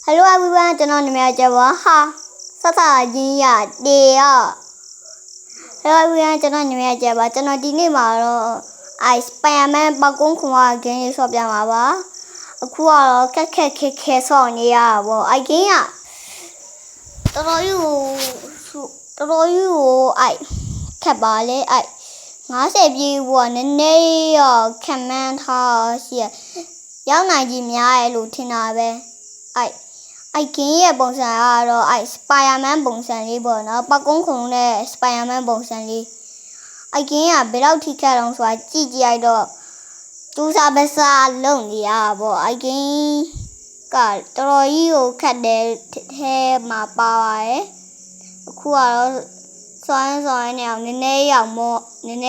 Hello everyone,ကျွန်တော်နာမည်ကျော်ပါဟာဆက်စာချင်းရတေရ Hello everyone ကျွန်တော်နာမည်ကျော်ပါကျွန်တော်ဒီနေ့မှာတော့ Spider-Man ပောက်ကုန်းခွန်ကဂိမ်းလေးဆော့ပြမှာပါအခုကတော့ခက်ဆော့နေရပါဘောဂိမ်းကတော်တော်ကြီးကိုခက်ပါလေ50ပြေးဘောနည်းနည်းရောခံမှန်းထားရှိရောက်နိုင်ကြီးများရဲ့လို့ထင်တာပဲဂိမ်းရဲ့ပုံစံကတော့Spider-Man ပုံစံလေးပေါ့နော်ပောက်ကုန်းခုံနဲ့ Spider-Man ပုံစံလေးဂိမ်းကဘယ်လောက်ထိခက်အောင်ဆိုတာကြည့်လိုက်တော့တူစာပစာလုံနေရပါပေါ့ဂိမ်းကတော်တော်ကြီးကိုခက်တယ်ထဲမှာပါပါတယ်အခုကတော့စွမ်းနေအောင်နည်းနည်းရောက်မောလာနည်း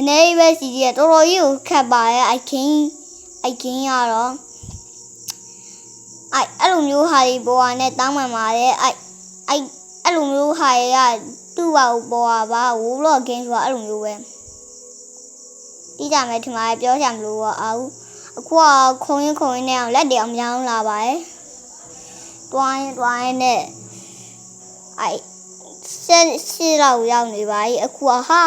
နည်းပဲစီကြီးတော်တော်ကြီးကိုခက်ပါရဲ့ဂိမ်းကတော့အဲ့လိုမျိုးဟာတွေပေါ်နဲ့တောင်းပန်ပါတယ်အဲ့လိုမျိုးဟာတွေကသူ့ဘာကိုပေါ်ပါဝူလော့ဂိမ်းဆိုတာအဲ့လိုမျိုးပဲတီးကြမယ်ထင်ပါတယ်ပြောချင်မလို့အခုကခုံရင်းနဲ့အောင်လက်တွေအောင်မြောင်းလာပါတယ်တွိုင်းနဲ့ရှစ်လောက်ရောက်နေပါပြီအခုကဟာ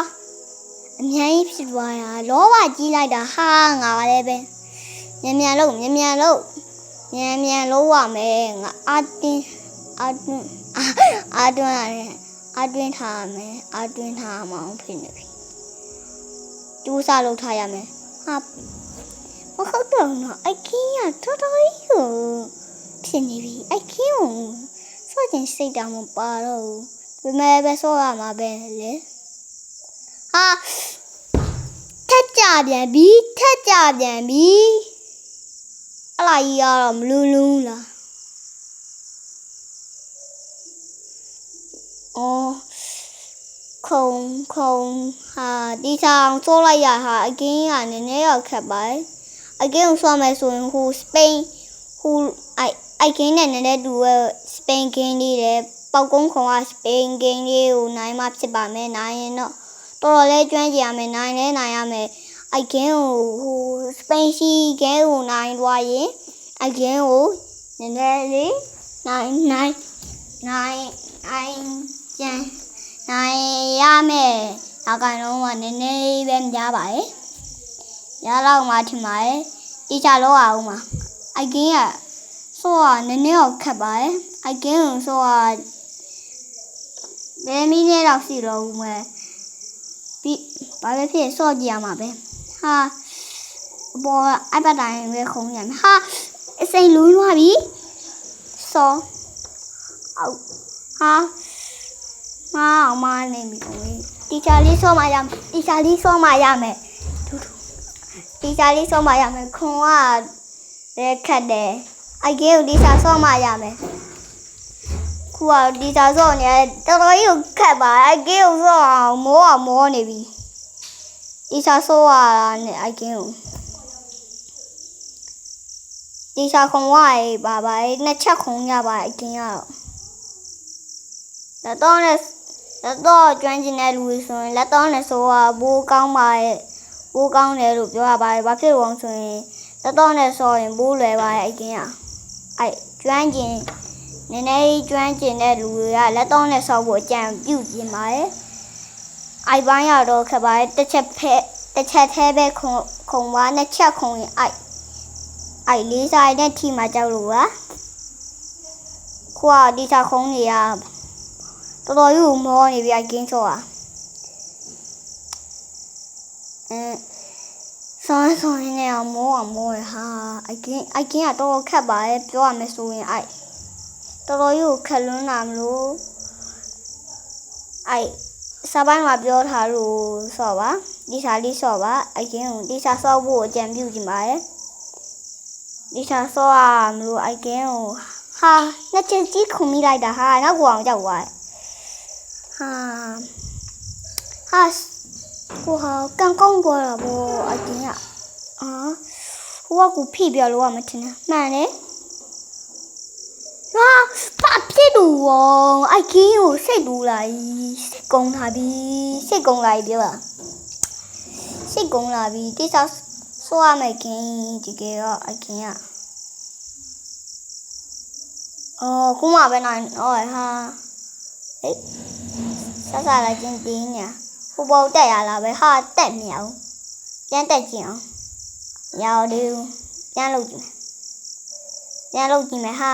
အများကြီးဖြစ်သွားတာလောဘကြီးလိုက်တာဟာငါလည်းပဲမြန်လို့ရမယ်ငါအာတွင်းထားမအောင်ဖြစ်နေပြီကျူးစားလုပ်ထားရမယ်ဟာမဟုတ်တော့နော်ဂိမ်းကတော်တော်ကြီးကိုဖြစ်နေပြီဂိမ်းကိုစောကျင်စိတ်တောင်မပါတော့ဘူးဘယ်မဲ့ပဲစောရမှာပဲလေဟာထက်ကြပြန်ပြီအလာကြီးကတော့မလူးလားခုံဟာဒီဆောင်စောလိုက်ရဟာအကင်းကနည်းနည်းတော့ခက်ပါအကင်းကိုဆော့မယ်ဆိုရင်ဟိုစပိန်ဟိုအကင်းနဲ့နည်းနည်းတူရဲ့စပိန်ဂိမ်းလေးတယ်ပေါက်ကုန်းခွန်ကစပိန်ဂိမ်းလေးကိုနိုင်မှဖြစ်ပါမယ်နိုင်ရင်တော့တော်တော်လေးကျွမ်းကျင်ရမယ်နိုင်ရမယ်အကင်းကိုဟိုစပိန်စီဂိမ်းကိုနိုင်သွားရင်အကင်းကိုနည်းနည်းလေးနိုင်ရမယ်အကန်လုံးကနည်းနည်းပဲများပါရဲ့ရတော့မှထင်ပါတယ်ဒီချလောက်အောင်ပါအကင်းကစောကနည်းနည်းတော့ခက်ပါရဲ့အကင်းကိုစောကဘယ်မိနစ်တော့ရှိတော့ဦးမယ်ပြီးဘာပဲဖြစ်စောကြည့်ရမှာပဲဟာဘောအပတ်တိုင်းပဲခုံးရမယ်ဟာအစိမ်လူးသွားပြီစောဟာအောင်မနေပြီကိုတီချာလေးဆော့မှရမယ်ခွန်ကလည်းခက်တယ်အကင်းကိုတီချာဆော့မှရမယ်ခုကတီချာဆော့နေတော်တော်ကြီးကိုခက်ပါအကင်းကိုဆော့အောင်မောနေပြီတီချာဆော့ရတာနဲ့အကင်းကိုတီချာခုံဝရပါနှစ်ချက်ခုံရပါအကင်းကတော့လက်တော့ကျွမ်းကျင်တဲ့လူတွေဆိုရင်လက်တော့နဲ့ဆိုဘိုးကောင်းတယ်လို့ပြောရပါတယ်ဘာဖြစ်လို့ဆိုရင်လက်တော့နဲ့ဆိုရင်ဘိုးလွယ်ပါတယ်အကင်းကျွမ်းကျင်နည်းနည်းကျွမ်းကျင်တဲ့လူတွေကလက်တော့နဲ့ဆော့ဖို့အကြံပြုပြင်ပါတယ်ပိုင်းရတော့ခက်ပါတယ်တစ်ချက်သေးပဲခုံပါနှစ်ချက်ခုံရင်လေးစားတဲ့ထိမှကြောက်လို့ပါခွာဒီချခုံးနေရတော်တော်ကြီးမောနေပြီဂိမ်းဆော့ဆောင်းနေအောင်မောရဟာအကင်းကတော်တော်ခက်ပါရဲ့ပြောရမယ်ဆိုရင်တော်တော်ကြီးကိုခက်လွန်းလာမလို့စာပိုင်းမှာပြောထားလို့ဆော့ပါဒီစာလေးဆော့ပါအကင်းကိုဒီစာဆော့ဖို့အကြံပြုချင်ပါတယ်ဒီစာဆော့ရမလို့အကင်းကိုဟာနှစ်ချက်ကြီးခုံမိလိုက်တာဟာနောက်ကိုအောင်ကြောက်သွားကိုဟာကန်ကောင်းပေါ်တာဘောအကင်းဟိုကကိုဖိပြလို့မထင်နဲ့မှန်တယ်ဘာဖြစ်လို့အကင်းကိုစိတ်တူးလိုက်စိတ်ကုန်းလာပြီပြောပါစိတ်ကုန်းလာပြီတိစားဆိုရမယ်ကင်းဒီကေတော့အကင်းက ခုမှပဲနိုင်တော့ဟာဟေးဆက်စားလိုက်ချင်းတင်းညာဟိုပေါ်တက်ရလာပဲဟာတက်မြောင်ပြန်တက်ကြည့်အောင်ရောက်ဒီပြန်လုပ်ကြည့်မယ်ဟာ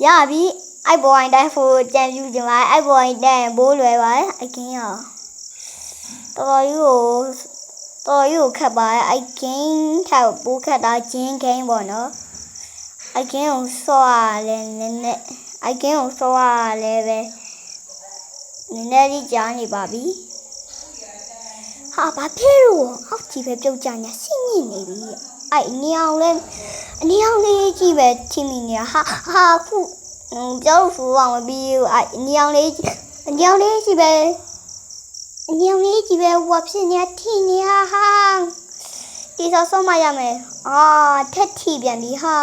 ရပြီအိုက်ဘောင်းတိုင်းဖို့ကြံပြူကြမှာအိုက်ဘောင်းတိုင်းဘိုးလွယ်ပါအကင်းရောတော်ယူခက်ပါအကင်းထောက်ပိုးခက်တာဂျင်းခင်းပေါ့နော်အကင်းကိုစောရလဲနည်းနည်းအကင်းကိုစောရလဲပဲနည်းနည်းလေးကြားနေပါပြီဟာဘာဖြစ်လို့အောက်ကြီးပဲပြုတ်ကြညာစိတ်ညစ်နေပြီအဲ့အနီအောင်လေးကြီးပဲထိမိနေဟာခုပြောလို့ဆိုအောင်မပြီးဘူးအဲ့အနီအောင်လေးကြီးပဲဝါဖြစ်နေထိနေဟာဒီစားဆုံးမရမယ်ထက်ထိပြန်ပြီဟာ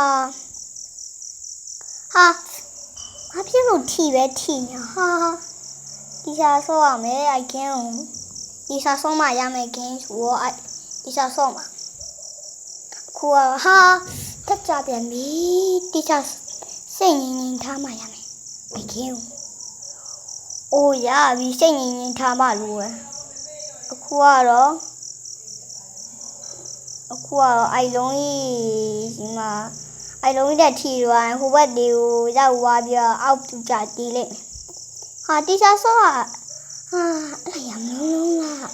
ဘာဖြစ်လို့ထိပဲထိညာဟာဒီစားဆုံးရမယ်အကင်းဒီစားဆုံးမရမယ်ကင်းဆိုတော့အဲ့ဒီစားဆုံးမခုဟာတက်ကြပြန်ပြီဒီစားစိတ်ငြိမ်ထားမှရမယ်အကင်းအိုးရပြီစိတ်ငြိမ်ထားမှလို့ပဲအခုကတော့အိုင်လုံးကြီးဒီမှာအိုင်လုံးကြီးတက်ထီသွားဟိုဘက်တွေကိုရောက်သွားပြီးတော့အောက်ပြကြတီးလိုက်ဟာတီချာဆော့အဲ့ရမလုံးလား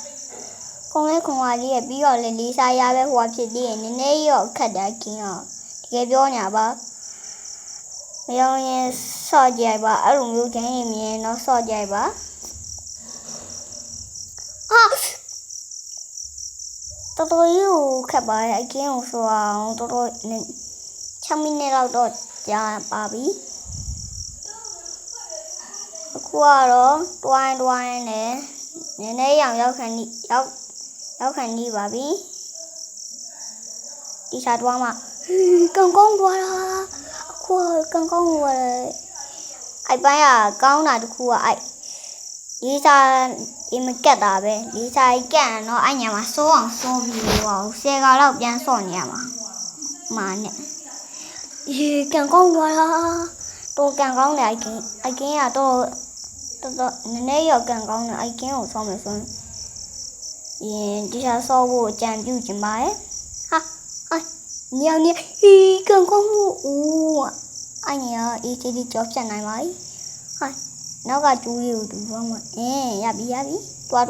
ခုံလဲခုံပါလေးပြီးတော့လေလေးစားရပဲဟိုဖြစ်သေးရင်နည်းနည်းရောခက်တယ်ကင်းတော့တကယ်ပြောညာပါမယောင်းရင်ဆော့ကြိုက်ပါအဲ့လိုမျိုးခင်းရင်မြင်တော့ဆော့ကြိုက်ပါတော်တော်ကြီးကိုခက်ပါရဲ့အကင်းကိုဆိုအောင်တော်တော်6မိနစ်လောက်တော့ကြာပါပြီအခုကတော့တွိုင်းနဲ့နည်းနည်းရောက်ခံနေပါပြီဒီစားတွားမှာကန်ကောင်းသွားတာအခုကန်ကောင်းသွားတယ်အဲ့ပိုင်းကကောင်းတာတခုကအဲ့ဒီစားဒီမကက်တာပဲဒီစားကက်တော့အဲ့ညာမှာစိုးအောင်စိုးပြီးတော့10ခါလောက်ပြန်ဆော့နေရမှာမာနဲ့ကန်ကောင်းသွားတာတော့ကန်ကောင်းတယ်အကင်းကတော့နည်းနည်းရောက်ကန်ကောင်းတယ်အကင်းကိုဆော့မယ်ဆိုရင်ဒီစားဆော့ဖို့ကြံပြူချင်ပါရဲ့ဟာညောင်နေကန်ကောင်းလို့အဲ့ညာအေးချီလေးကြောဖြတ်နိုင်ပါ ဟာနောက်ကကျူးလေးကိုတူသွားမှာရပြီတွား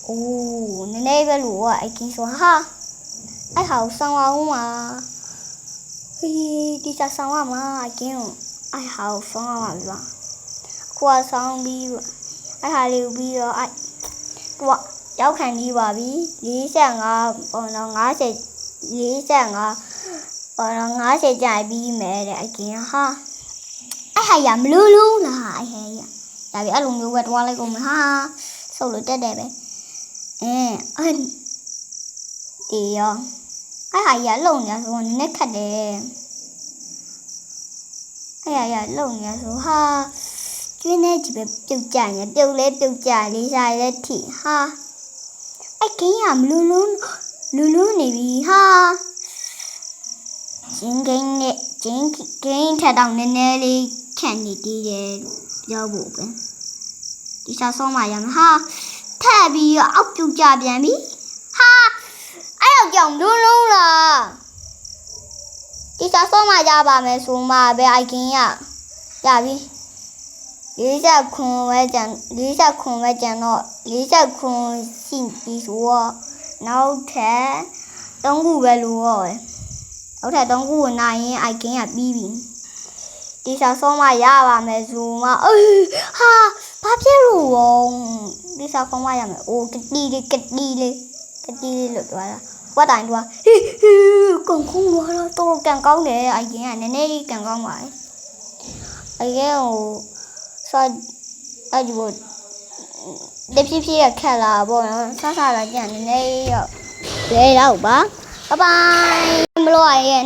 အိုးနည်းနည်းပဲလို့အကင်းဆိုဟာအဲ့ဟာကိုဆောင်းအောင်မှာဒီစားဆောင်းရမှာအကင်းကိုအဲ့ဟာကိုဆောင်းရမှာပြီပါခွာဆောင်းပြီးအဲ့ဟာလေးကိုပြီးတော့အဲ့တွားရောက်ခံကြီးပါပြီ45ပေါ်တော့50 45ပေါ်တော့50ကြာပြီးမယ်တဲ့အကင်းဟာအဲ့ဟာရမလို့လို့လားအဲ့ဟာရဒါပြီအဲ့လိုမျိုးပဲတွားလိုက်ကုန်မဟာဆုပ်လို့တက်တယ်ပဲအဲ့ဒီရောအဲ့ဟာရလုံနေဆိုတော့နည်းနည်းခက်တယ်အဲ့ဟာရလုံနေဆိုဟာကျွင်းနေကြည့်ပဲပြုတ်ကြညပြုတ်လဲပြုတ်ကြလေးစားလဲထိဟာအဲ့ကင်းရမလို့လို့နေပြီဟာဂျင်းကင်းနဲ့ဂျင်းကင်းထက်တော့နည်းနည်းလေးခန့်နေသေးတယ်ပြောဖို့ပဲဒီစားဆုံးမရမှာဟာထက်ပြီးတော့အောက်ပြုတ်ကြပြန်ပြီဟာအဲ့တော့ကြောင်လုံးလားဒီစားဆုံးမရပါမယ်ဆိုမှပဲအိုင်ကင်းရပြီ49ပဲကျန်တော့49ရှိပြီဆိုတော့နောက်ထပ်3ခုပဲလို့ရောနောက်ထပ်3ခုကိုနိုင်ရင်အိုင်ကင်းရပြီးပြီဒီစားဆုံးမရပါမယ်ဆိုမှဟာဘာဖြစ်လို့ဒီစားဆုံးမရမယ်ကတိလေးလို့ပြောတာဝတ်တိုင်းတော့ကုန်ခုံးတော့ကန်ကောင်းတယ်အိုင်ကင်းကနည်းနည်းလေးကန်ကောင်းပါလေအိုင်ကင်းကိုဆော့အဲ့ဒီဘောတဖြည်းဖြည်းခက်လာပေါ့နော်ဆဆလာကြနည်းနည်းရောလဲတော့ပါဘိုင်မလို့ရရဲ့